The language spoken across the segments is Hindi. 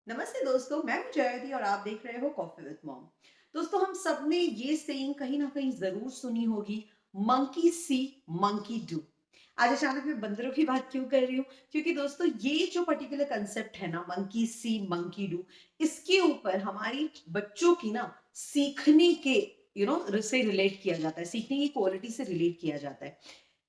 नमस्ते दोस्तों, मैं हूं जयति और आप देख रहे हो कॉफी विद मॉम। दोस्तों, हम सब ने ये सेइंग कहीं ना कहीं जरूर सुनी होगी, मंकी सी मंकी डू। आज अचानक मैं बंदरों की बात क्यों कर रही हूँ? क्योंकि दोस्तों, ये जो पर्टिकुलर कंसेप्ट है ना, मंकी सी मंकी डू, इसके ऊपर हमारी बच्चों की ना सीखने के से रिलेट किया जाता है, सीखने की क्वालिटी से रिलेट किया जाता है।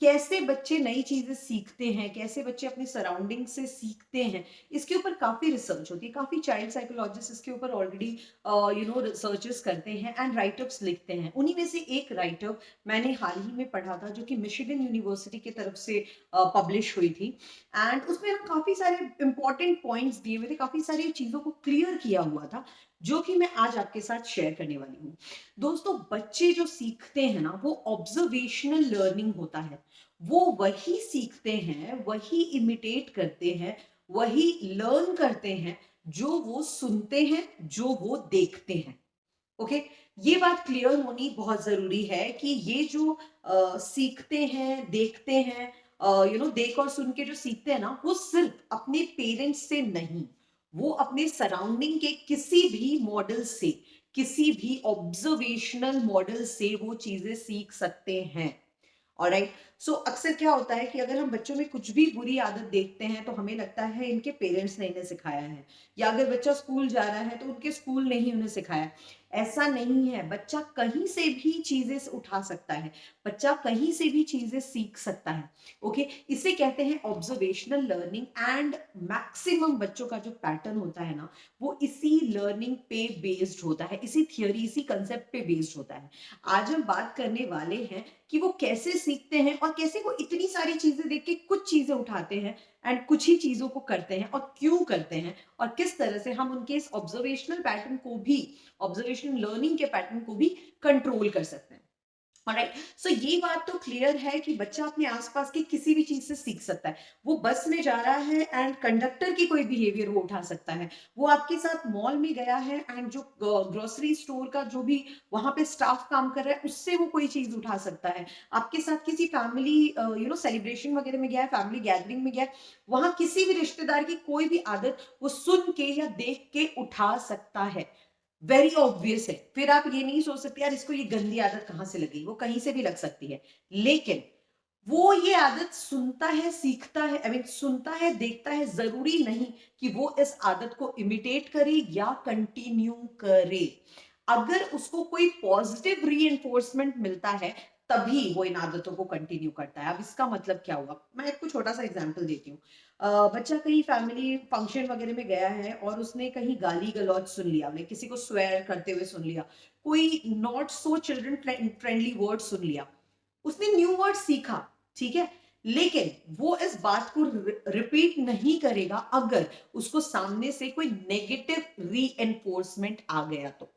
कैसे बच्चे नई चीजें सीखते हैं, कैसे बच्चे अपनी सराउंडिंग से सीखते हैं, इसके ऊपर काफी रिसर्च होती है। काफी चाइल्ड साइकोलॉजिस्ट इसके ऊपर ऑलरेडी रिसर्चेस करते हैं एंड राइटअप्स लिखते हैं। उन्हीं में से एक राइटअप मैंने हाल ही में पढ़ा था, जो कि मिशिगन यूनिवर्सिटी की तरफ से पब्लिश हुई थी। एंड उसमें ना काफी सारे इंपॉर्टेंट पॉइंट्स दिए हुए थे, काफी सारी चीजों को क्लियर किया हुआ था, जो कि मैं आज आपके साथ शेयर करने वाली हूँ। दोस्तों, बच्चे जो सीखते हैं ना, वो ऑब्जर्वेशनल लर्निंग होता है। वो वही सीखते हैं, वही इमिटेट करते हैं, वही लर्न करते हैं जो वो सुनते हैं, जो वो देखते हैं। ओके, ये बात क्लियर होनी बहुत जरूरी है कि ये जो सीखते हैं, देखते हैं, देख और सुन के जो सीखते हैं ना, वो सिर्फ अपने पेरेंट्स से नहीं, वो अपने सराउंडिंग के किसी भी मॉडल से, किसी भी ऑब्जर्वेशनल मॉडल से वो चीजें सीख सकते हैं। ऑलराइट। सो अक्सर क्या होता है कि अगर हम बच्चों में कुछ भी बुरी आदत देखते हैं तो हमें लगता है इनके पेरेंट्स ने इन्हें सिखाया है, या अगर बच्चा स्कूल जा रहा है तो उनके स्कूल ने ही उन्हें सिखाया। ऐसा नहीं है, बच्चा कहीं से भी चीजें उठा सकता है, बच्चा कहीं से भी चीजें सीख सकता है। ओके, इसे कहते हैं ऑब्जर्वेशनल लर्निंग। एंड मैक्सिमम बच्चों का जो पैटर्न होता है ना, वो इसी लर्निंग पे बेस्ड होता है, इसी थियोरी, इसी कंसेप्ट पे बेस्ड होता है। आज हम बात करने वाले हैं कि वो कैसे सीखते हैं और कैसे वो इतनी सारी चीजें देख के कुछ चीजें उठाते हैं एंड कुछ ही चीजों को करते हैं, और क्यों करते हैं, और किस तरह से हम उनके इस ऑब्जर्वेशनल पैटर्न को भी, ऑब्जर्वेशनल लर्निंग के पैटर्न को भी कंट्रोल कर सकते हैं। ऑलराइट। सो ये बात तो क्लियर है कि बच्चा अपने आसपास की किसी भी चीज से सीख सकता है। वो बस में जा रहा है एंड कंडक्टर की कोई बिहेवियर वो उठा सकता है। वो आपके साथ मॉल में गया है एंड जो ग्रोसरी स्टोर का जो भी वहां पे स्टाफ काम कर रहा है, उससे वो कोई चीज उठा सकता है। आपके साथ किसी फैमिली सेलिब्रेशन वगैरह में गया है, फैमिली गैदरिंग में गया है, वहां किसी भी रिश्तेदार की कोई भी आदत वो सुन के या देख के उठा सकता है। वेरी ऑब्वियस है। फिर आप ये नहीं सोच सकते यार इसको ये गंदी आदत कहां से लगी, वो कहीं से भी लग सकती है। लेकिन वो ये आदत सुनता है, सीखता है, आई मीन सुनता है, देखता है, जरूरी नहीं कि वो इस आदत को इमिटेट करे या कंटिन्यू करे। अगर उसको कोई पॉजिटिव रीइंफोर्समेंट मिलता है, तभी वो इन आदतों को कंटिन्यू करता है। अब इसका मतलब क्या हुआ, मैं आपको छोटा सा एग्जांपल देती हूँ। बच्चा कहीं फैमिली फंक्शन वगैरह में गया है और उसने कहीं गाली गलौज सुन लिया, उन्हें किसी को स्वेयर करते हुए सुन लिया, कोई not so children friendly word सुन लिया। उसने न्यू वर्ड सीखा, ठीक है, लेकिन वो इस बात को रिपीट नहीं करेगा अगर उसको सामने से कोई नेगेटिव री आ गया तो।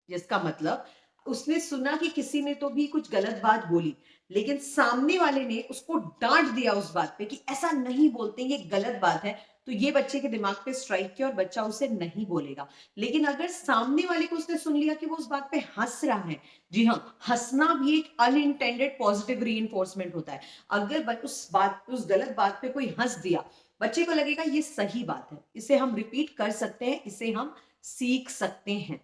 जिसका मतलब उसने सुना कि किसी ने तो भी कुछ गलत बात बोली, लेकिन सामने वाले ने उसको डांट दिया उस बात पे कि ऐसा नहीं बोलते, ये गलत बात है। तो ये बच्चे के दिमाग पे स्ट्राइक किया और बच्चा उसे नहीं बोलेगा। लेकिन अगर सामने वाले को उसने सुन लिया कि वो उस बात पे हंस रहा है, जी हाँ, हंसना भी एक अनइंटेंडेड पॉजिटिव रीइंफोर्समेंट होता है। अगर उस गलत बात पे कोई हंस दिया, बच्चे को लगेगा ये सही बात है, इसे हम रिपीट कर सकते हैं, इसे हम सीख सकते हैं।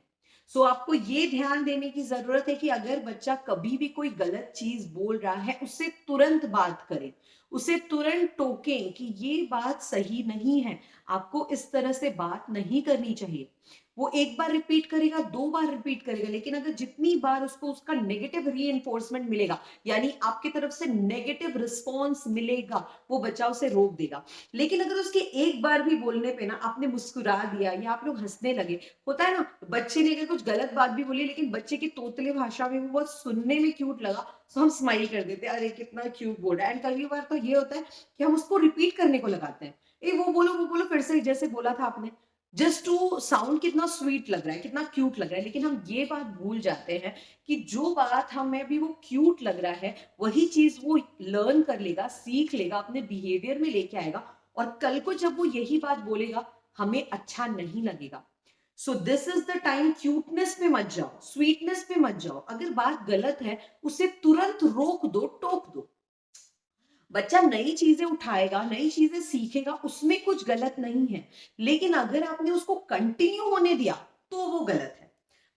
सो आपको ये ध्यान देने की जरूरत है कि अगर बच्चा कभी भी कोई गलत चीज बोल रहा है, उससे तुरंत बात करें, उसे तुरंत टोकें कि ये बात सही नहीं है, आपको इस तरह से बात नहीं करनी चाहिए। वो एक बार रिपीट करेगा, दो बार रिपीट करेगा, लेकिन अगर जितनी बार उसको उसका नेगेटिव रीइंफोर्समेंट मिलेगा, यानी आपकी तरफ से नेगेटिव रिस्पॉन्स मिलेगा, वो बच्चा उसे रोक देगा। लेकिन अगर उसके एक बार भी बोलने पे ना आपने मुस्कुरा दिया या आप लोग हंसने लगे, होता है ना, बच्चे ने अगर कुछ गलत बात भी बोली लेकिन बच्चे की तोतले भाषा में वो बहुत सुनने में क्यूट लगा, तो हम स्माइल कर देते हैं, अरे कितना क्यूट बोल रहा है। एंड कई बार तो ये होता है कि हम उसको रिपीट करने को लगाते हैं, ए वो बोलो फिर से जैसे बोला था आपने, जस्ट टू साउंड कितना स्वीट लग रहा है, कितना क्यूट लग रहा है। लेकिन हम ये बात भूल जाते हैं कि जो बात हमें भी वो क्यूट लग रहा है, वही चीज वो लर्न कर लेगा, सीख लेगा, अपने बिहेवियर में लेके आएगा, और कल को जब वो यही बात बोलेगा, हमें अच्छा नहीं लगेगा। So this is the time, cuteness पे मत जाओ, स्वीटनेस पे मत जाओ। अगर बात गलत है, उसे तुरंत रोक दो, टोक दो। बच्चा नई चीजें उठाएगा, नई चीजें सीखेगा, उसमें कुछ गलत नहीं है, लेकिन अगर आपने उसको कंटिन्यू होने दिया तो वो गलत है।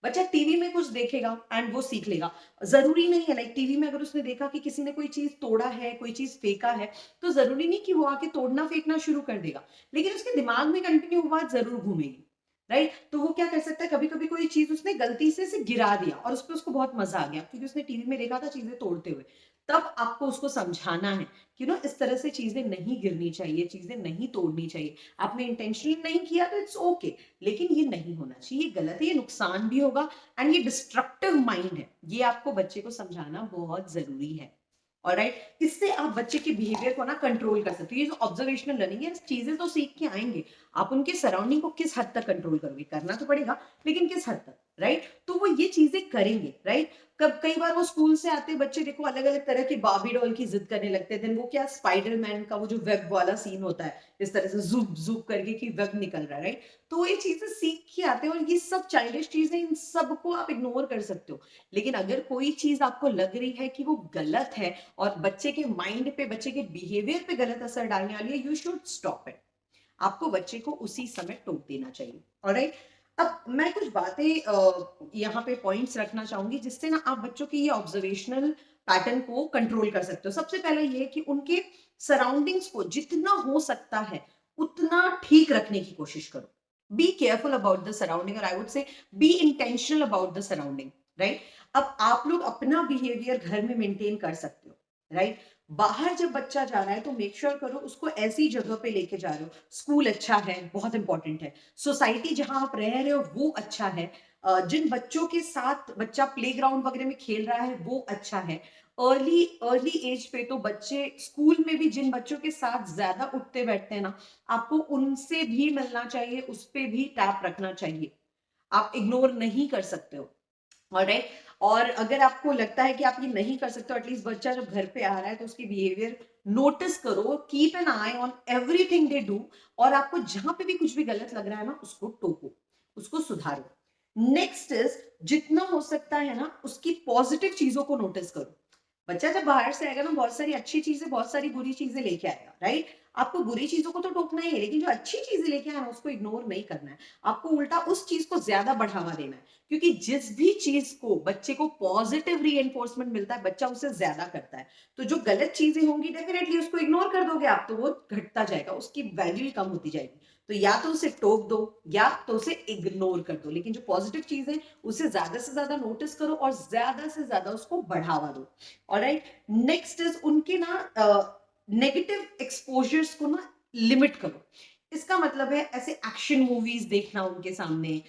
बच्चा टीवी में कुछ देखेगा एंड वो सीख लेगा। जरूरी नहीं है, लाइक टीवी में अगर उसने देखा कि किसी ने कोई चीज तोड़ा है, कोई चीज फेंका है, तो जरूरी नहीं कि वो आके तोड़ना फेंकना शुरू कर देगा, लेकिन उसके दिमाग में कंटिन्यू बात जरूर घूमेगी। राइट, तो वो क्या कर सकता है, कभी कभी कोई चीज उसने गलती से गिरा दिया और उस पर उसको बहुत मजा आ गया क्योंकि उसने टीवी में देखा था चीजें तोड़ते हुए। तब आपको उसको समझाना है कि इस तरह से चीजें नहीं गिरनी चाहिए, चीजें नहीं तोड़नी चाहिए। आपने इंटेंशनली नहीं किया तो इट्स ओके, लेकिन ये नहीं होना चाहिए, ये गलत है, ये नुकसान भी होगा एंड ये डिस्ट्रक्टिव माइंड है। ये आपको बच्चे को समझाना बहुत जरूरी है। ऑलराइट, इससे आप बच्चे के बिहेवियर को ना कंट्रोल कर सकते हो। ये जो ऑब्जर्वेशनल लर्निंग है, चीजें तो सीख के आएंगे, आप उनके सराउंडिंग को किस हद तक कंट्रोल करोगे, करना तो पड़ेगा, लेकिन किस हद तक। राइट, तो वो ये चीजें करेंगे। राइट, कब कई बार वो स्कूल से आते बच्चे देखो अलग अलग तरह की बार्बी डॉल की जिद करने लगते हैं, देन वो क्या स्पाइडरमैन का वो जो वेब वाला सीन होता है, इस तरह से जुप जुप करके कि वेब निकल रहा है। राइट, तो वो ये चीजें सीख के आते हैं और ये सब चाइल्डिश चीजें, इन सबको आप इग्नोर कर सकते हो। लेकिन अगर कोई चीज आपको लग रही है कि वो गलत है और बच्चे के माइंड पे, बच्चे के बिहेवियर पे गलत असर डालने वाली है, यू शुड स्टॉप इट। आपको बच्चे को उसी समय टोक देना चाहिए। ऑलराइट, अब मैं कुछ बातें यहाँ पे पॉइंट्स रखना चाहूंगी जिससे ना आप बच्चों की ये ऑब्जर्वेशनल पैटर्न को कंट्रोल कर सकते हो। सबसे पहले ये कि उनके सराउंडिंग्स को जितना हो सकता है उतना ठीक रखने की कोशिश करो। Be careful about the surrounding, और I would say be intentional about the surrounding. Right, अब आप लोग अपना बिहेवियर घर में मेंटेन कर सकते हो। राइट, बाहर जब बच्चा जा रहा है तो मेक श्योर करो उसको ऐसी जगह पे लेके जा रहे हो, स्कूल अच्छा है, बहुत इंपॉर्टेंट है, सोसाइटी जहां आप रह रहे हो वो अच्छा है, जिन बच्चों के साथ बच्चा प्लेग्राउंड वगैरह में खेल रहा है वो अच्छा है। अर्ली अर्ली एज पे तो बच्चे स्कूल में भी जिन बच्चों के साथ ज्यादा उठते बैठते हैं ना, आपको उनसे भी मिलना चाहिए, उस पे भी टैप रखना चाहिए, आप इग्नोर नहीं कर सकते हो। ऑलराइट, और अगर आपको लगता है कि आप ये नहीं कर सकते, एटलीस्ट बच्चा जब घर पे आ रहा है तो उसकी बिहेवियर नोटिस करो, keep an I on everything they do, और आपको जहां पे भी कुछ भी गलत लग रहा है ना उसको टोको, उसको सुधारो। नेक्स्ट इज, जितना हो सकता है ना उसकी पॉजिटिव चीजों को नोटिस करो। बच्चा जब बाहर से आएगा ना बहुत सारी अच्छी चीजें, बहुत सारी बुरी चीजें लेके आएगा। राइट, आपको बुरी चीजों को तो टोकना ही है, लेकिन जो अच्छी चीजें लेके आए ना उसको इग्नोर नहीं करना है, आपको उल्टा उस चीज को ज्यादा बढ़ावा देना है। क्योंकि जिस भी चीज को बच्चे को पॉजिटिव रीइंफोर्समेंट मिलता है बच्चा उसे ज्यादा करता है। तो जो गलत चीजें होंगी डेफिनेटली उसको इग्नोर कर दोगे आप तो वो घटता जाएगा, उसकी वैल्यू कम होती जाएगी। तो या तो उसे टोक दो या तो उसे इग्नोर कर दो, लेकिन जो पॉजिटिव चीज है उसे ज्यादा से ज्यादा नोटिस करो और ज्यादा से ज्यादा उसको बढ़ावा दो। ऑलराइट, नेक्स्ट इज उनके ना नेगेटिव एक्सपोजर्स को ना लिमिट करो। इसका मतलब है ऐसे एक्शन मूवीज देखना उनके सामने,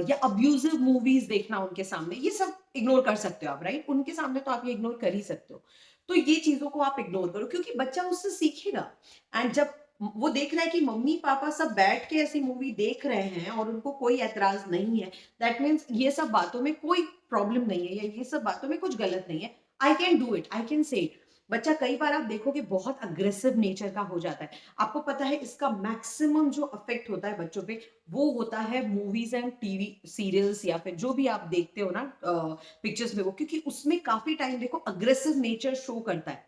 या अब्यूजिव मूवीज देखना उनके सामने, ये सब इग्नोर कर सकते हो आप। राइट, उनके सामने तो आप ये इग्नोर कर ही सकते हो। तो ये चीजों को आप इग्नोर करो क्योंकि बच्चा उससे सीखेगा। एंड जब वो देख रहा है कि मम्मी पापा सब बैठ के ऐसी मूवी देख रहे हैं और उनको कोई ऐतराज नहीं है, दैट मीन्स ये सब बातों में कोई प्रॉब्लम नहीं है या ये सब बातों में कुछ गलत नहीं है। I can do it, I can say it. बच्चा कई बार आप देखोगे बहुत अग्रेसिव नेचर का हो जाता है। आपको पता है इसका मैक्सिमम जो अफेक्ट होता है बच्चों पे वो होता है मूवीज एंड टीवी सीरियल्स या फिर जो भी आप देखते हो ना पिक्चर्स में, वो क्योंकि उसमें काफी टाइम देखो अग्रेसिव नेचर शो करता है।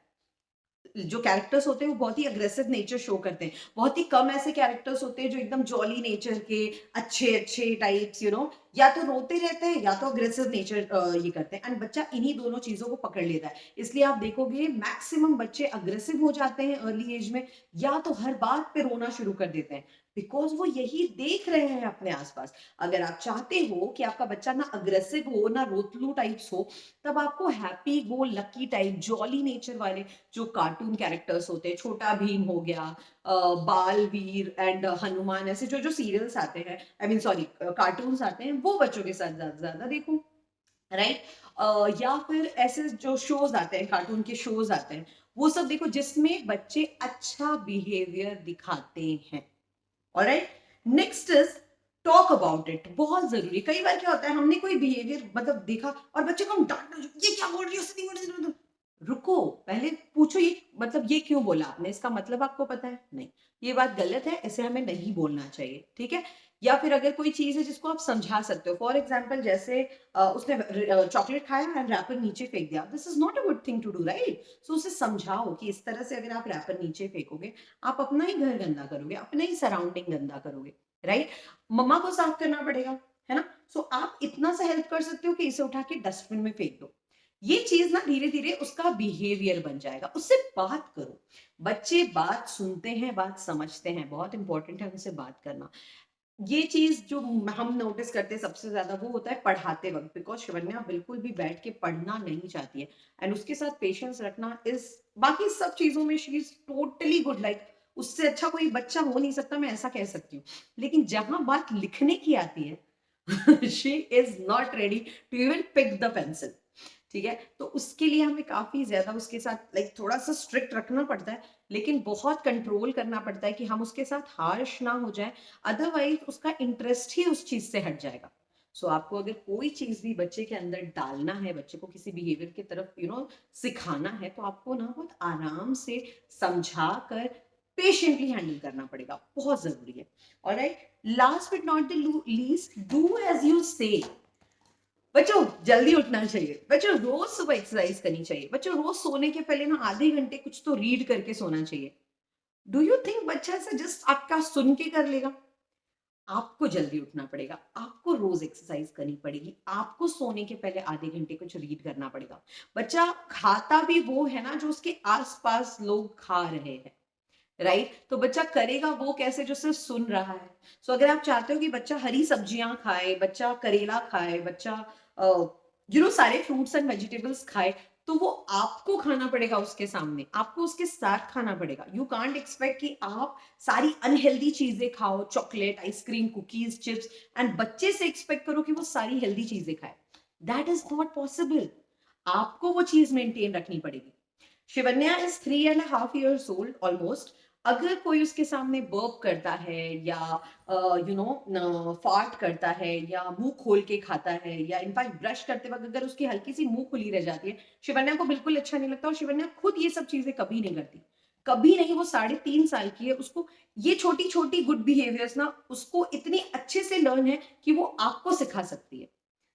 जो कैरेक्टर्स होते हैं वो बहुत ही अग्रेसिव नेचर शो करते हैं। बहुत ही कम ऐसे कैरेक्टर्स होते हैं जो एकदम जॉली नेचर के, अच्छे अच्छे टाइप्स, या तो रोते रहते हैं या तो अग्रेसिव नेचर ये करते हैं, एंड बच्चा इन्हीं दोनों चीजों को पकड़ लेता है। इसलिए आप देखोगे मैक्सिमम बच्चे अग्रेसिव हो जाते हैं अर्ली एज में, या तो हर बात पे रोना शुरू कर देते हैं, बिकॉज वो यही देख रहे हैं अपने आसपास। अगर आप चाहते हो कि आपका बच्चा ना अग्रेसिव हो ना रोतलू टाइप्स हो, तब आपको happy go lucky type jolly nature वाले जो कार्टून कैरेक्टर्स होते हैं, छोटा भीम हो गया, बालवीर एंड हनुमान, ऐसे जो जो सीरियल्स आते हैं, आई मीन सॉरी कार्टून्स आते हैं, वो बच्चों के साथ ज्यादा ज्यादा देखो। राइट, या फिर ऐसे जो शोज आते हैं, कार्टून के शोज आते हैं, वो सब देखो जिसमें बच्चे अच्छा बिहेवियर दिखाते हैं। Alright, next is talk about it, बहुत जरूरी। कई बार क्या होता है हमने कोई बिहेवियर मतलब देखा और बच्चे को हम डांटना, ये क्या बोल रही हो, ऐसे नहीं बोल रही हो। रुको, पहले पूछो ये मतलब ये क्यों बोला आपने, इसका मतलब आपको पता है? नहीं, ये बात गलत है, ऐसे हमें नहीं बोलना चाहिए। ठीक है, या फिर अगर कोई चीज है जिसको आप समझा सकते हो, फॉर एग्जाम्पल जैसे उसने चॉकलेट खाया एंड रैपर नीचे फेंक दिया, this is not a good thing to do, right? So उसे समझाओ कि इस तरह से अगर आप रैपर नीचे फेंकोगे, आप अपना ही घर गंदा करोगे, अपना ही सराउंडिंग गंदा करोगे, राइट? मम्मा को साफ करना पड़ेगा, है ना? सो आप इतना सा हेल्प कर सकते हो कि इसे उठा के डस्टबिन में फेंक दो। ये चीज ना धीरे धीरे उसका बिहेवियर बन जाएगा। उससे बात करो। बच्चे बात सुनते हैं, बात समझते हैं, बहुत इंपॉर्टेंट है उनसे बात करना। ये चीज जो हम नोटिस करते हैं सबसे ज्यादा वो होता है पढ़ाते वक्त, बिकॉज शिवन्या बिल्कुल भी बैठ के पढ़ना नहीं चाहती है, एंड उसके साथ पेशेंस रखना इज, बाकी सब चीजों में she is totally good, like उससे अच्छा कोई बच्चा हो नहीं सकता, मैं ऐसा कह सकती हूँ। लेकिन जहां बात लिखने की आती है she is not ready to even pick the pencil. ठीक है, तो उसके लिए हमें काफी ज्यादा उसके साथ लाइक थोड़ा सा स्ट्रिक्ट रखना पड़ता है, लेकिन बहुत कंट्रोल करना पड़ता है कि हम उसके साथ हार्श ना हो जाए, अदरवाइज उसका इंटरेस्ट ही उस चीज से हट जाएगा। सो आपको अगर कोई चीज भी बच्चे के अंदर डालना है, बच्चे को किसी बिहेवियर की तरफ सिखाना है, तो आपको ना बहुत आराम से समझा कर पेशेंटली हैंडल करना पड़ेगा, बहुत जरूरी है। Alright, last but not the least, do as you say. बच्चों जल्दी उठना चाहिए, बच्चों रोज सुबह एक्सरसाइज करनी चाहिए, बच्चों रोज सोने के पहले ना आधे घंटे कुछ तो रीड करके सोना चाहिए। डू यू थिंक बच्चा ऐसा जस्ट आपका सुन के कर लेगा? आपको जल्दी उठना पड़ेगा, आपको रोज एक्सरसाइज करनी पड़ेगी, आपको सोने के पहले आधे घंटे कुछ रीड करना पड़ेगा। बच्चा खाता भी वो है ना जो उसके आसपास लोग खा रहे हैं, राइट? तो बच्चा करेगा वो कैसे, जो सिर्फ सुन रहा है। सो अगर आप चाहते हो कि बच्चा हरी सब्जियां खाए, बच्चा करेला खाए, बच्चा सारे फ्रूट्स एंड वेजिटेबल्स खाए, तो वो आपको खाना पड़ेगा उसके सामने, आपको उसके साथ खाना पड़ेगा। यू कांट एक्सपेक्ट कि आप सारी अनहेल्दी चीजें खाओ, chocolate, ice cream, cookies, chips, and बच्चे से एक्सपेक्ट करो कि वो सारी हेल्दी चीजें खाए। That is not possible. आपको वो चीज मेंटेन रखनी पड़ेगी। Shivanya is 3.5 years old almost. अगर कोई उसके सामने बर्प करता है या फार्ट करता है या मुंह खोल के खाता है या इनफैक्ट ब्रश करते वक्त अगर उसकी हल्की सी मुंह खुली रह जाती है, शिवन्या को बिल्कुल अच्छा नहीं लगता, और शिवन्या खुद ये सब चीजें कभी नहीं करती, कभी नहीं। वो 3.5 साल की है, उसको ये छोटी छोटी गुड बिहेवियर्स ना उसको इतनी अच्छे से लर्न है कि वो आपको सिखा सकती है।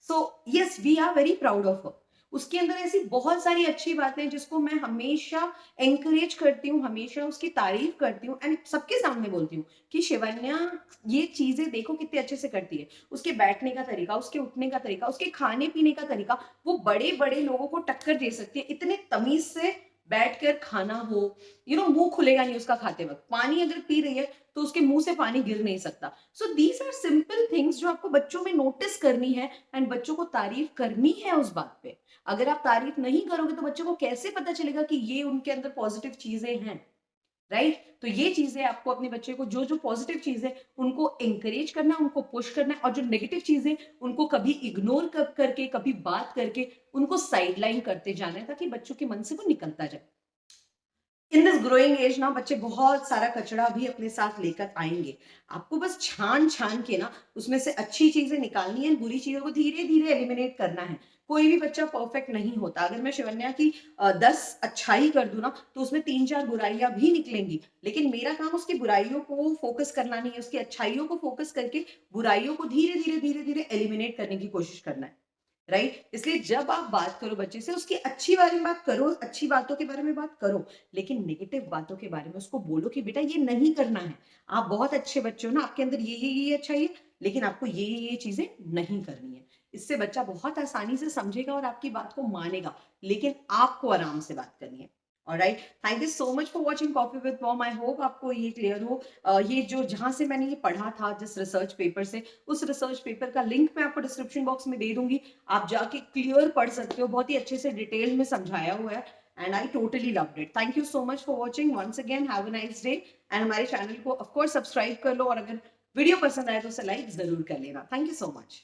So yes, we are very proud of her. उसके अंदर ऐसी बहुत सारी अच्छी बातें हैं जिसको मैं हमेशा एंकरेज करती हूँ, हमेशा उसकी तारीफ करती हूँ, एंड सबके सामने बोलती हूँ कि शिवन्या ये चीजें देखो कितने अच्छे से करती है। उसके बैठने का तरीका, उसके उठने का तरीका, उसके खाने पीने का तरीका, वो बड़े बड़े लोगों को टक्कर दे सकती है, इतने तमीज से बैठकर खाना हो, मुंह खुलेगा नहीं उसका खाते वक्त, पानी अगर पी रही है तो उसके मुंह से पानी गिर नहीं सकता। So these are simple things जो आपको बच्चों में नोटिस करनी है, एंड बच्चों को तारीफ करनी है उस बात पे। अगर आप तारीफ नहीं करोगे तो बच्चों को कैसे पता चलेगा कि ये उनके अंदर पॉजिटिव चीजें हैं, राइट? तो ये चीजें आपको अपने बच्चे को, जो जो पॉजिटिव चीजें उनको एंकरेज करना है, उनको पुश करना है, और जो नेगेटिव चीजें उनको कभी इग्नोर करके, कभी बात करके उनको साइडलाइन करते जाना है, ताकि बच्चों के मन से वो निकलता जाए। इन दिस ग्रोइंग एज ना बच्चे बहुत सारा कचरा भी अपने साथ लेकर आएंगे। आपको बस छान छान के ना उसमें से अच्छी चीजें निकालनी है, बुरी चीजों को धीरे धीरे एलिमिनेट करना है। कोई भी बच्चा परफेक्ट नहीं होता। अगर मैं शिवन्या की 10 अच्छाई कर दूं ना, तो उसमें 3-4 बुराइयां भी निकलेंगी, लेकिन मेरा काम उसकी बुराइयों को फोकस करना नहीं है, उसकी अच्छाइयों को फोकस करके बुराइयों को धीरे धीरे एलिमिनेट करने की कोशिश करना है, राइट? इसलिए जब आप बात करो बच्चे से, उसकी अच्छी बारे में बात करो, अच्छी बातों के बारे में बात करो, लेकिन नेगेटिव बातों के बारे में उसको बोलो कि बेटा ये नहीं करना है। आप बहुत अच्छे बच्चे हो ना, आपके अंदर ये अच्छा है, लेकिन आपको ये चीजें नहीं करनी है। इससे बच्चा बहुत आसानी से समझेगा और आपकी बात को मानेगा, लेकिन आपको आराम से बात करनी है। Alright, thank you so much for watching coffee with mom. I hope आपको ये क्लियर हो। ये जो जहां से मैंने ये पढ़ा था जिस रिसर्च पेपर से, उस रिसर्च पेपर का लिंक मैं आपको डिस्क्रिप्शन बॉक्स में दे दूंगी। आप जाके क्लियर पढ़ सकते हो, बहुत ही अच्छे से डिटेल में समझाया हुआ है, and I totally loved it. Thank you so much for watching once again, have a nice day, and हमारे चैनल को ऑफकोर्स सब्सक्राइब कर लो, और अगर वीडियो पसंद आए तो उसे लाइक जरूर कर लेना। Thank you so much.